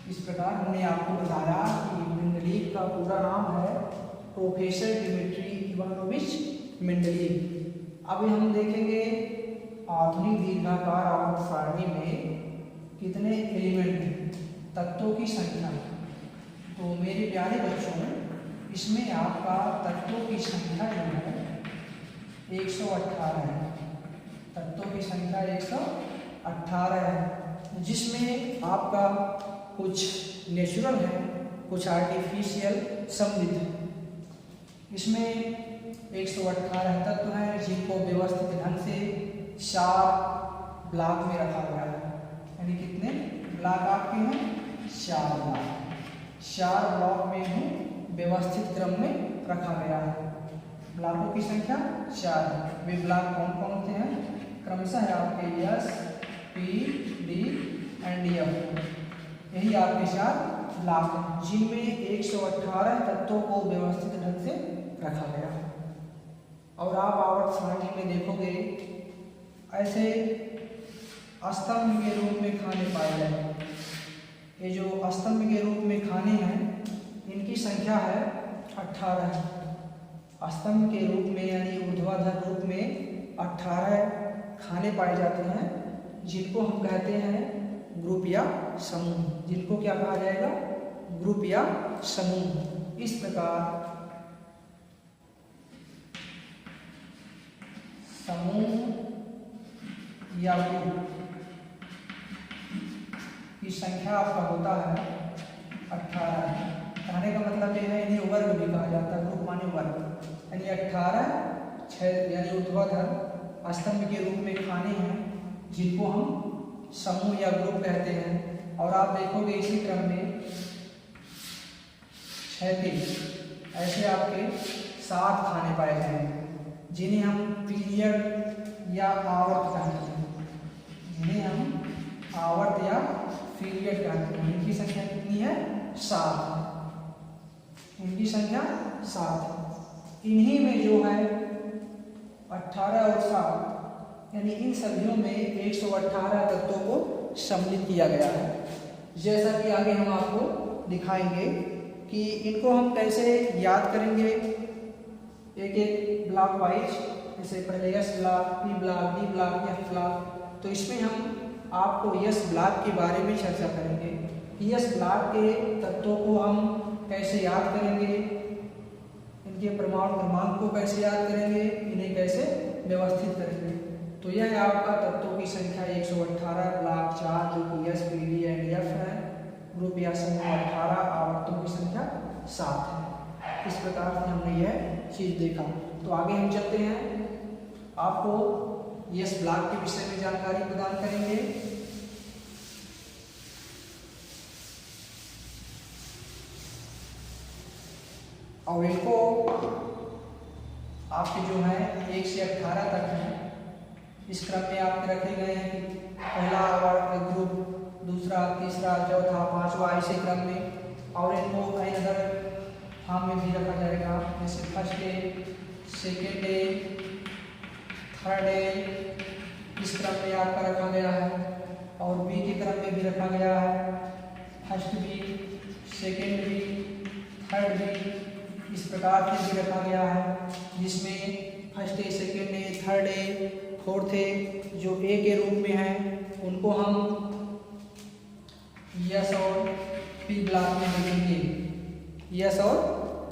इस प्रकार हमने आपको बताया कि मेंडलीव का पूरा नाम है प्रोफेसर डिमिट्री इवानोविच मेंडलीव। अब हम देखेंगे आधुनिक दीर्घाकार आवर्त सारणी में कितने एलिमेंट हैं, तत्वों की संख्या। तो मेरे प्यारे बच्चों, इसमें आपका तत्वों की संख्या जो है 118 है। तत्वों की संख्या 118 है, जिसमें आपका कुछ नेचुरल है, कुछ आर्टिफिशियल सम्मिलित है। इसमें 118 तत्व हैं जिनको व्यवस्थित ढंग से 4 ब्लॉक में रखा गया है। यानी कितने ब्लॉक आपके हैं? 4 ब्लॉक। 4 ब्लॉक में ही व्यवस्थित क्रम में रखा गया है। ब्लॉकों की संख्या 4 है। वे ब्लॉक कौन कौन से हैं? क्रमशः है आपके S, P, D and F. यही आपके 4 ब्लॉक हैं जिनमें 118 तत्वों को व्यवस्थित ढंग से रखा गया है। और आप आवर्त सारणी में देखोगे ऐसे स्तंभ के रूप में खाने पाए जाएंगे। ये जो स्तंभ के रूप में खाने हैं इनकी संख्या है 18। स्तंभ के रूप में यानी ऊर्ध्वाधर रूप में 18 खाने पाए जाते हैं, जिनको हम कहते हैं ग्रुप या समूह। जिनको क्या कहा जाएगा? ग्रुप या समूह। इस प्रकार समूह या ग्रुप की संख्या आपका होता है 18। कहने का मतलब यह है, इन्हें वर्ग भी कहा जाता है। ग्रुप माने वर्ग, यानी 18 6 यानी ऊर्ध्वाधर स्तंभ के रूप में खाने हैं जिनको हम समूह या ग्रुप कहते हैं। और आप देखोगे इसी क्रम में 6 ऐसे आपके 7 खाने पाए जाएंगे जिन्हें हम पीरियड या आवर्त कहते हैं। जिन्हें हम आवर्त या पीरियड कहते हैं। इनकी संख्या कितनी है? 7। इनकी संख्या 7। इन्हीं में जो है 18 और 7 यानी इन सभीयों में 118 तत्वों को सम्मिलित किया गया है। जैसा कि आगे हम आपको दिखाएंगे कि इनको हम कैसे याद करेंगे एक एक ब्लॉक वाइज। जैसे पहले S block, P block, D block, F block. तो इसमें हम आपको यस ब्लॉक के बारे में चर्चा करेंगे कि यस ब्लॉक के तत्वों को हम कैसे याद करेंगे, इनके परमाणु क्रमांक को कैसे याद करेंगे, इन्हें कैसे व्यवस्थित करेंगे। तो यह है आपका तत्वों की संख्या 118, ब्लॉक 4 जो कि S, P, D and F है। ग्रुप या समूह 18, आवर्तों की संख्या 7 है। इस प्रकार से हमने यह चीज देखा। तो आगे हम चलते हैं, आपको यस ब्लॉक के विषय में जानकारी प्रदान करेंगे। और इनको आपके जो है 1 से 18 तक हैं। इस क्रम में आपके रखे गए हैं कि पहला आवर्त ग्रुप, दूसरा, तीसरा, चौथा, पांचवा, ऐसे क्रम में। और इनको अदर फॉर्म में भी रखा जाएगा, जैसे first day, second day, third day. इस क्रम में आपका रखा गया है। और बी के क्रम में भी रखा गया है, first B, second B, third B. इस प्रकार से भी रखा गया है, जिसमें first day, second day, third day, fourth day जो ए के रूप में है उनको हम यस और पी ब्लॉक में देखेंगे। यस और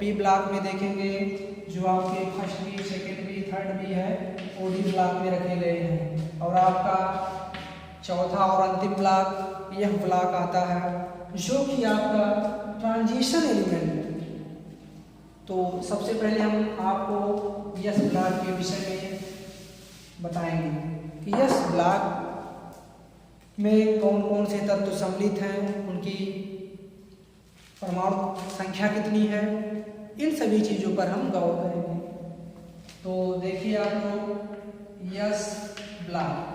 पी ब्लॉक में देखेंगे। जो आपके first B, second B, third B है वो डी ब्लॉक में रखे गए हैं। और आपका चौथा और अंतिम ब्लॉक यह ब्लॉक आता है, जो कि आपका ट्रांजिशन एलिमेंट। तो सबसे पहले हम आपको यस ब्लॉक के विषय में बताएंगे कि यस ब्लॉक में कौन कौन से तत्व सम्मिलित हैं, उनकी परमाणु संख्या कितनी है, इन सभी चीज़ों पर हम गौर करेंगे। तो देखिए आप लोग, यस ब्लॉक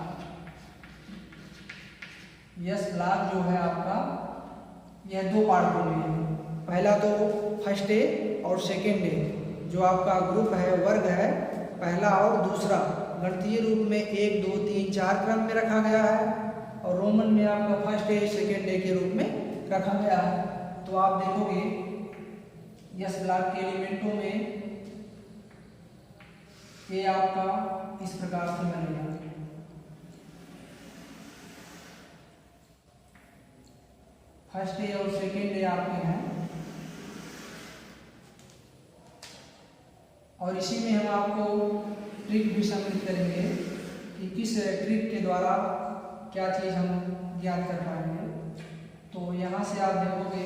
जो है आपका, यह 2 पार्टों में है। पहला तो फर्स्ट डे और सेकेंड डे जो आपका ग्रुप है, वर्ग है, पहला और दूसरा गणितीय रूप में 1, 2, 3, 4 क्रम में रखा गया है। और रोमन में आपका फर्स्ट डे, सेकेंड डे के रूप में रखा गया है। तो आप देखोगे यस ब्लॉक के एलिमेंटों में ये आपका इस प्रकार से बनेगा। फर्स्ट ए और सेकेंड ए आपके हैं, और इसी में हम आपको ट्रिक भी सम्मिलित करेंगे कि किस ट्रिक के द्वारा क्या चीज़ हम ज्ञात कर पाएंगे। तो यहाँ से आप देखोगे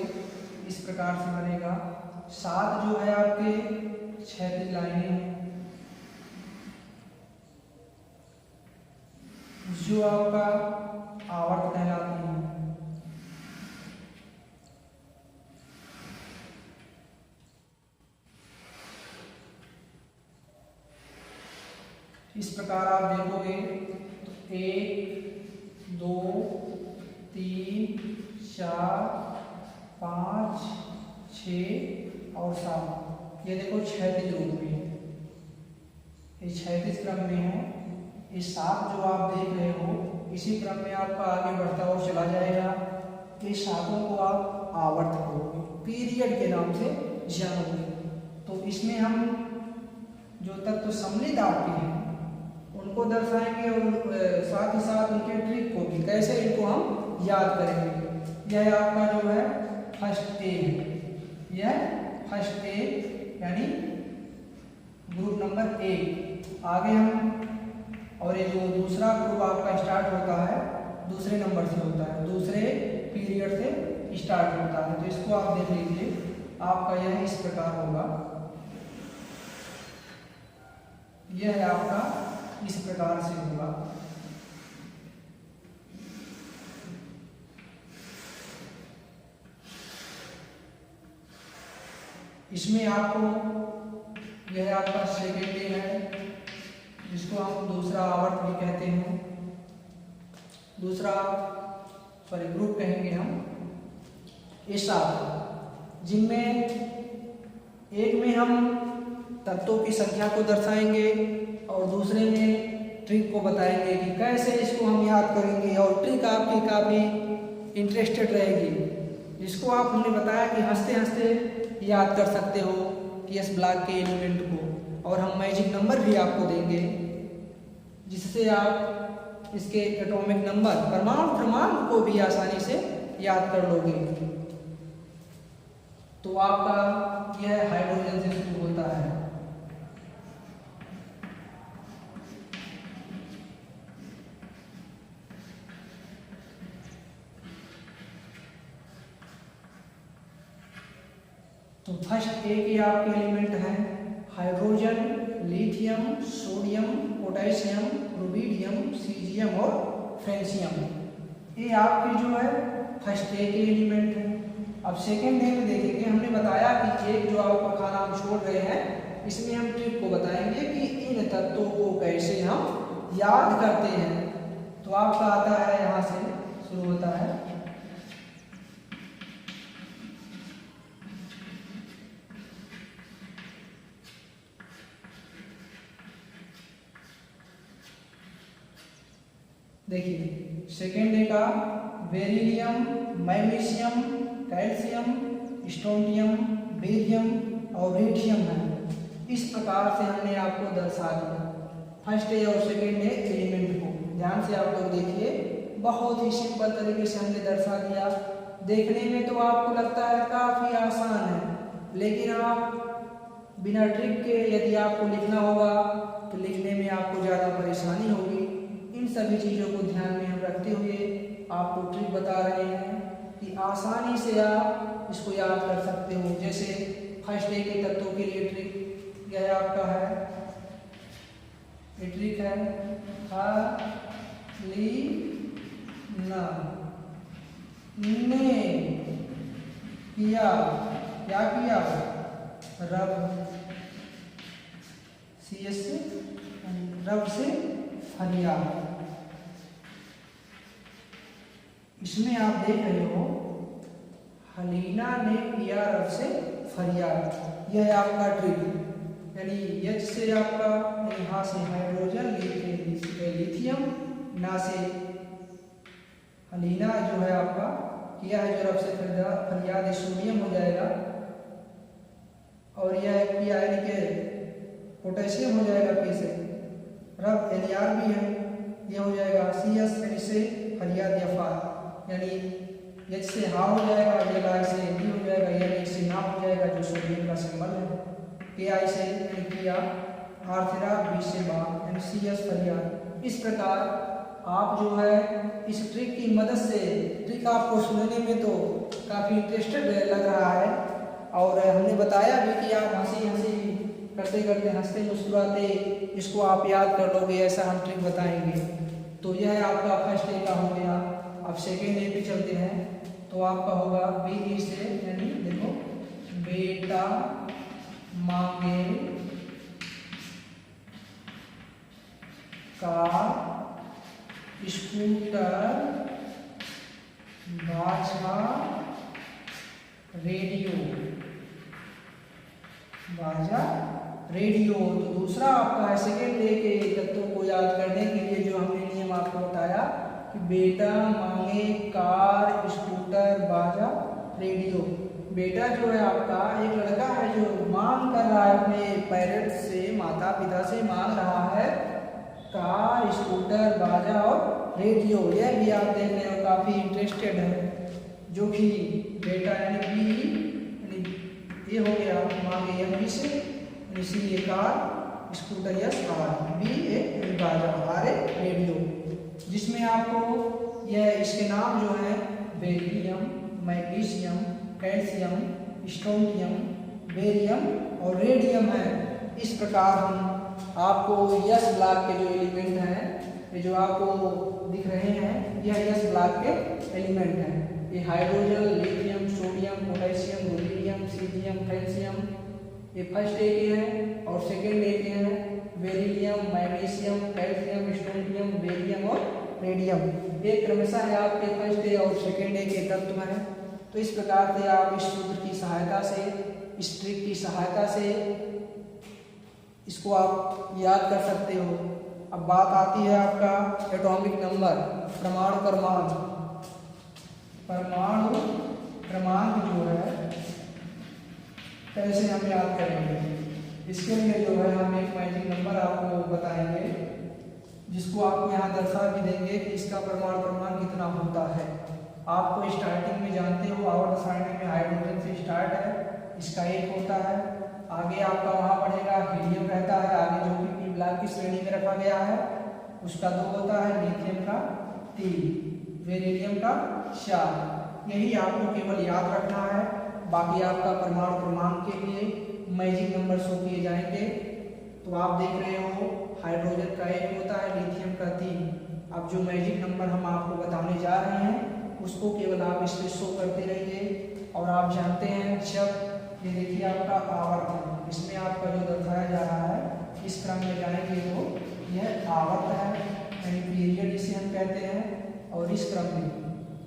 इस प्रकार से बनेगा। 7 जो है आपके क्षैतिज लाइनें हैं, जो आपका आवर्त कहलाती है। इस प्रकार आप देखोगे तो 1 2 3 4 5 6 और 7, ये देखो क्षैतिज रूप में है, ये क्षैतिज क्रम में है। ये 7 जो आप देख रहे हो इसी क्रम में आपका आगे बढ़ता हुआ चला जाएगा। ये 7 को आप आवर्त करोगे, पीरियड के नाम से जानोगे। तो इसमें हम जो तत्व सम्मिलित आपके हैं उनको दर्शाएंगे और साथ ही साथ उनके ट्रिक को भी, कैसे इनको हम याद करेंगे। यह आपका जो है फर्स्ट ए है, यह फर्स्ट ए यानी ग्रुप नंबर 1। आगे हम और ये जो दूसरा ग्रुप आपका स्टार्ट होता है दूसरे नंबर से होता है, दूसरे पीरियड से स्टार्ट होता है। तो इसको आप देख लीजिए, आपका यह इस प्रकार होगा। यह है आपका इस प्रकार से होगा। इसमें आपको यह आपका सेकेंड डे है, जिसको हम दूसरा आवर्त भी कहते हैं, दूसरा ग्रुप कहेंगे हम। ये 7 जिनमें एक में हम तत्वों की संख्या को दर्शाएंगे और दूसरे में ट्रिक को बताएंगे कि कैसे इसको हम याद करेंगे। और ट्रिक आपकी काफ़ी इंटरेस्टेड रहेगी, जिसको आप हमने बताया कि हंसते हंसते याद कर सकते हो कि इस ब्लॉक के एलिमेंट को। और हम मैजिक नंबर भी आपको देंगे, जिससे आप इसके एटॉमिक नंबर परमाणु क्रमांक को भी आसानी से याद कर लोगे। तो आपका यह हाइड्रोजन से शुरू होता है। तो फर्स्ट ए के आपके एलिमेंट हैं hydrogen, lithium, sodium, potassium, rubidium, caesium और फ्रेंशियम। ये आपके जो है फर्स्ट ए के एलिमेंट हैं। अब सेकेंड डे में देखेंगे, हमने बताया कि एक जो आपका खाना हम छोड़ रहे हैं, इसमें हम ट्रिक को बताएंगे कि इन तत्वों को कैसे हम याद करते हैं। तो आपका आता है, यहाँ से शुरू होता है देखिए सेकेंड डे का beryllium, magnesium, calcium, strontium, barium और रेडियम है। इस प्रकार से हमने आपको दर्शा दिया फर्स्ट डे और सेकेंड डे एलिमेंट को। ध्यान से आप लोग देखिए, बहुत ही सिंपल तरीके से हमने दर्शा दिया। देखने में तो आपको लगता है काफ़ी आसान है, लेकिन आप बिना ट्रिक के यदि आपको लिखना होगा तो लिखने में आपको ज़्यादा परेशानी होगी। इन सभी चीज़ों को ध्यान में हम रखते हुए आपको ट्रिक बता रहे हैं कि आसानी से आप इसको याद कर सकते हो। जैसे फर्स्ट डे के तत्वों के लिए ट्रिक यह आपका है, ये ट्रिक है ने किया, क्या किया, रब CS से, रब से फरियाद। इसमें आप देख रहे हो हलीना ने किया रब से फरियाद। यह आपका ट्रिक, यानी एच से आपका, यहाँ से हाइड्रोजन, लिथियम, ना से हलीना जो है आपका यह हाइड्रोजन से फरियाद सोडियम हो जाएगा और यह पी यानी कि पोटेशियम हो जाएगा पी से, रब NAR भी है, यह हो जाएगा CS यानी से फरियाद या फार, यानी H से हा हो जाएगा, LI से डी हो जाएगा, यानी से ना हो जाएगा जो सोडियम का सिंबल है, KI से यानी किया, R से रा, B से बा यानी CS फरियाद। इस प्रकार आप जो है इस ट्रिक की मदद से, ट्रिक आपको सुनने में तो काफ़ी इंटरेस्टेड लग रहा है और हमने बताया भी कि आप हंसी करते करते हंसते मुस्कुराते इसको आप याद कर लोगे, ऐसा हम ट्रिक बताएंगे। तो यह आपका फर्स्ट डे का हो गया। अब सेकेंड डे पे चलते हैं, तो आपका होगा BE से, यानी देखो बेटा मांगे कार स्कूटर बाजा रेडियो। तो दूसरा आपका है सेकेंड डे के तत्वों को याद करने के लिए जो हमने नियम आपको बताया कि बेटा मांगे कार स्कूटर बाजा रेडियो। बेटा जो है आपका एक लड़का है जो मांग कर रहा है अपने पेरेंट्स से, माता पिता से मांग रहा है कार स्कूटर बाजा और रेडियो। यह भी आप देख रहे हो काफ़ी इंटरेस्टेड है, जो कि बेटा यानी बी ये हो गया मांगे एम से, C A car scooter S R, B A बाजा, आर ए रेडियो, जिसमें आपको यह इसके नाम जो है beryllium, magnesium, calcium, strontium, barium और रेडियम है। इस प्रकार हम आपको यस ब्लॉक के जो एलिमेंट हैं, ये जो आपको दिख रहे हैं, यह यस ब्लॉक के एलिमेंट हैं। ये hydrogen, lithium, sodium, potassium, rubidium, caesium, calcium, ये फर्स्ट डे के हैं और सेकेंड डे के हैं beryllium, magnesium, calcium, strontium, barium और रेडियम। ये क्रमशः है आपके फर्स्ट डे और सेकेंड डे के तत्व हैं। तो इस प्रकार से आप इस सूत्र की सहायता से, इस ट्रिक की सहायता से इसको आप याद कर सकते हो। अब बात आती है आपका एटॉमिक नंबर, परमाणु क्रमांक जो है कैसे हम याद करेंगे, इसके लिए जो है हम एक मैजिक नंबर आपको बताएंगे, जिसको आपको यहाँ दर्शा भी देंगे कि इसका परमाणु क्रमांक कितना होता है। आपको स्टार्टिंग में जानते हो आवर्त सारणी में हाइड्रोजन से स्टार्ट है, इसका 1 होता है, आगे आपका वहाँ पड़ेगा हीलियम रहता है, आगे जो कि पी ब्लॉक की श्रेणी में रखा गया है उसका 2 होता है, लिथियम का 3, बेरिलियम का 4। यही आपको केवल याद रखना है, बाकी आपका परमाणु क्रमांक के लिए मैजिक नंबर शो किए जाएंगे। तो आप देख रहे हो हाइड्रोजन का 1 होता है, लिथियम का 3। अब जो मैजिक नंबर हम आपको बताने जा रहे हैं उसको केवल आप इस पे शो करते रहिए। और आप जानते हैं जब ये देखिए आपका आवर्त, इसमें आपका जो दर्शाया जा रहा है इस क्रम में जाएंगे तो यह आवर्त है, यानी पीरियड इसे हम कहते हैं। और इस क्रम में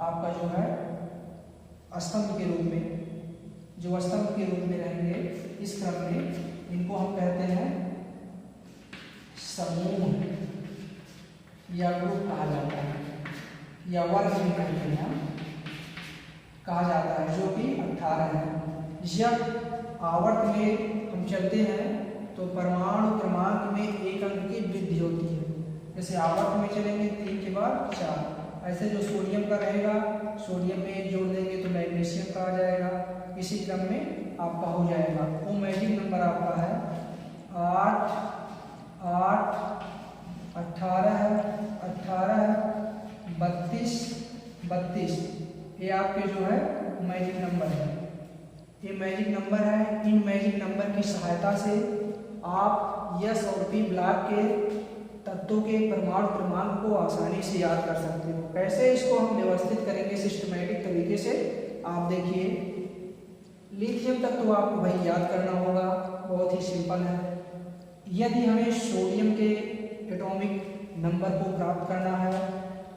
आपका जो है स्तंभ के रूप में, जो स्तंभ के रूप में रहेंगे इस क्रम में, इनको हम कहते हैं समूह या ग्रुप कहा जाता है, या वर्ग भी कहते हैं कहा जाता है, जो कि 18 है। जब आवर्त में हम चलते हैं तो परमाणु क्रमांक में 1 अंक की वृद्धि होती है। जैसे आवर्त में चलेंगे 3 के बाद 4, ऐसे जो सोडियम का रहेगा, सोडियम में 1 जोड़ देंगे तो मैग्नीशियम का आ जाएगा, इसी क्रम में आपका हो जाएगा। वो मैजिक नंबर आपका है 8, 8, 18, 18, 32, 32। ये आपके जो है मैजिक नंबर है, ये मैजिक नंबर है। इन मैजिक नंबर की सहायता से आप यस और पी ब्लॉक के तत्वों के परमाणु क्रमांक को आसानी से याद कर सकते हो। कैसे इसको हम व्यवस्थित करेंगे सिस्टमैटिक तरीके से, आप देखिए। लिथियम तक तो आपको भाई याद करना होगा, बहुत ही सिंपल है। यदि हमें सोडियम के एटॉमिक नंबर को प्राप्त करना है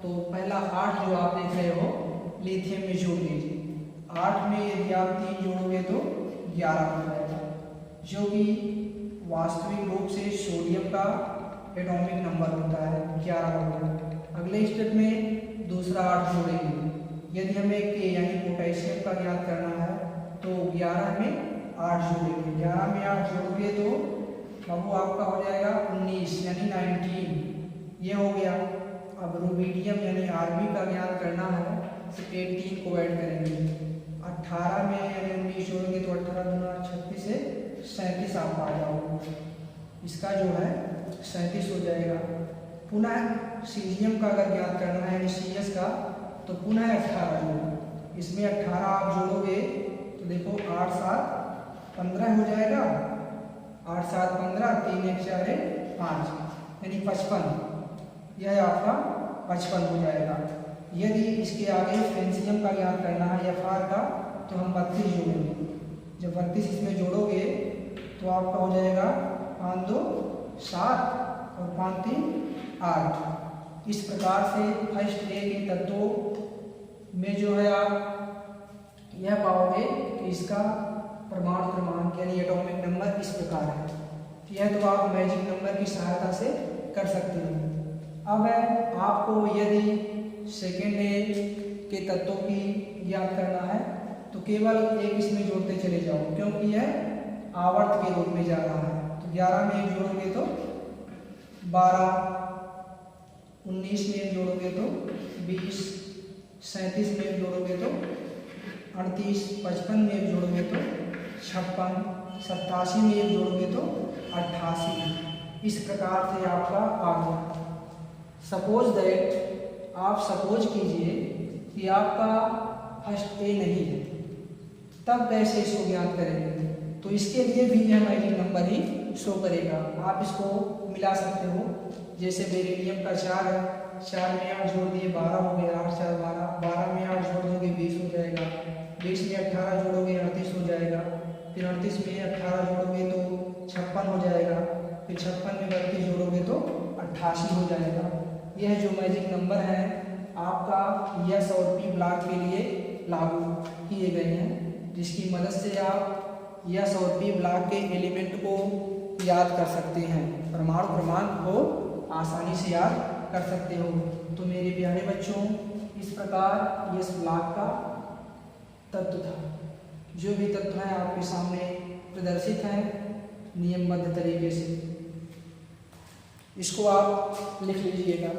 तो पहला 8 जो आप देख रहे हो लिथियम में जोड़ लीजिए। 8 में यदि आप 3 जोड़ोगे तो 11 हो जाएगा, जो कि वास्तविक रूप से सोडियम का एटॉमिक नंबर होता है, 11 हो गया। अगले स्टेप में दूसरा 8 जोड़ेंगे। यदि हमें के यानी पोटेशियम का ज्ञात करना है तो 11 में 8 जोड़ेंगे। 11 में 8 जोड़ोगे तो बाबू आपका हो जाएगा 19 यानी 19, ये हो गया। अब रुबिडियम यानी Rb का ज्ञात करना है तो 18 को ऐड करेंगे। 18 में यानी 19 जोड़ेंगे तो 18 दूना 36 से 37 आप आ जाओगे, इसका जो है 37 हो जाएगा। पुनः सीजियम का अगर ज्ञात करना है यानी CS का तो पुनः 18 जोड़ो, इसमें 18 आप जोड़ोगे तो देखो 8 7 15 हो जाएगा, 8 7 15, 3 1 4 5 यानी 55, यह आपका 55 हो जाएगा। यदि इसके आगे फ्रेंसियम का ज्ञात करना है FR का तो हम 32 जोड़ेंगे। जब 32 इसमें जोड़ोगे तो आपका हो जाएगा 5 2 7 और 5 3 8। इस प्रकार से फर्स्ट ए के तत्वों में जो है आप यह पाओगे कि इसका परमाणु क्रमांक यानी एटॉमिक नंबर इस प्रकार है। यह तो आप मैजिक नंबर की सहायता से कर सकते हो। अब आपको यदि सेकेंड ए के तत्वों की ज्ञात करना है तो केवल एक इसमें जोड़ते चले जाओ, क्योंकि यह आवर्त के रूप में जा रहा है। तो 11 में एक जोड़ोगे तो 12, 19 में एक जोड़ोगे तो 20, 37 में एक जोड़ोगे तो 38, 55 में एक जोड़ोगे तो 56, 87 में एक जोड़ोगे तो 88। इस प्रकार से आपका आ गया। सपोज दैट आप सपोज कीजिए कि आपका फर्स्ट ए नहीं है, तब कैसे इसको ज्ञात करेंगे? तो इसके लिए भी यह मैजिक नंबर ही शो करेगा। आप इसको मिला सकते हो, जैसे बेरिलियम का 4 है, 4 में 8 जोड़ दिए 12 हो गया, 8 4 12, 12 में 8 जोड़ दोगे 20 हो जाएगा, 20 में 18 जोड़ोगे 38 हो जाएगा, फिर 38 में 18 जोड़ोगे तो 56 हो जाएगा, फिर 56 में 32 जोड़ोगे तो 88 हो जाएगा। यह जो मैजिक नंबर है आपका यस और पी ब्लॉक के लिए लागू किए गए हैं, जिसकी मदद से आप यस और पी ब्लॉक के एलिमेंट को याद कर सकते हैं, परमाणु क्रमांक को आसानी से याद कर सकते हो। तो मेरे प्यारे बच्चों, इस प्रकार यस ब्लॉक का तत्व था। जो भी तत्व हैं आपके सामने प्रदर्शित हैं नियमबद्ध तरीके से, इसको आप लिख लीजिएगा।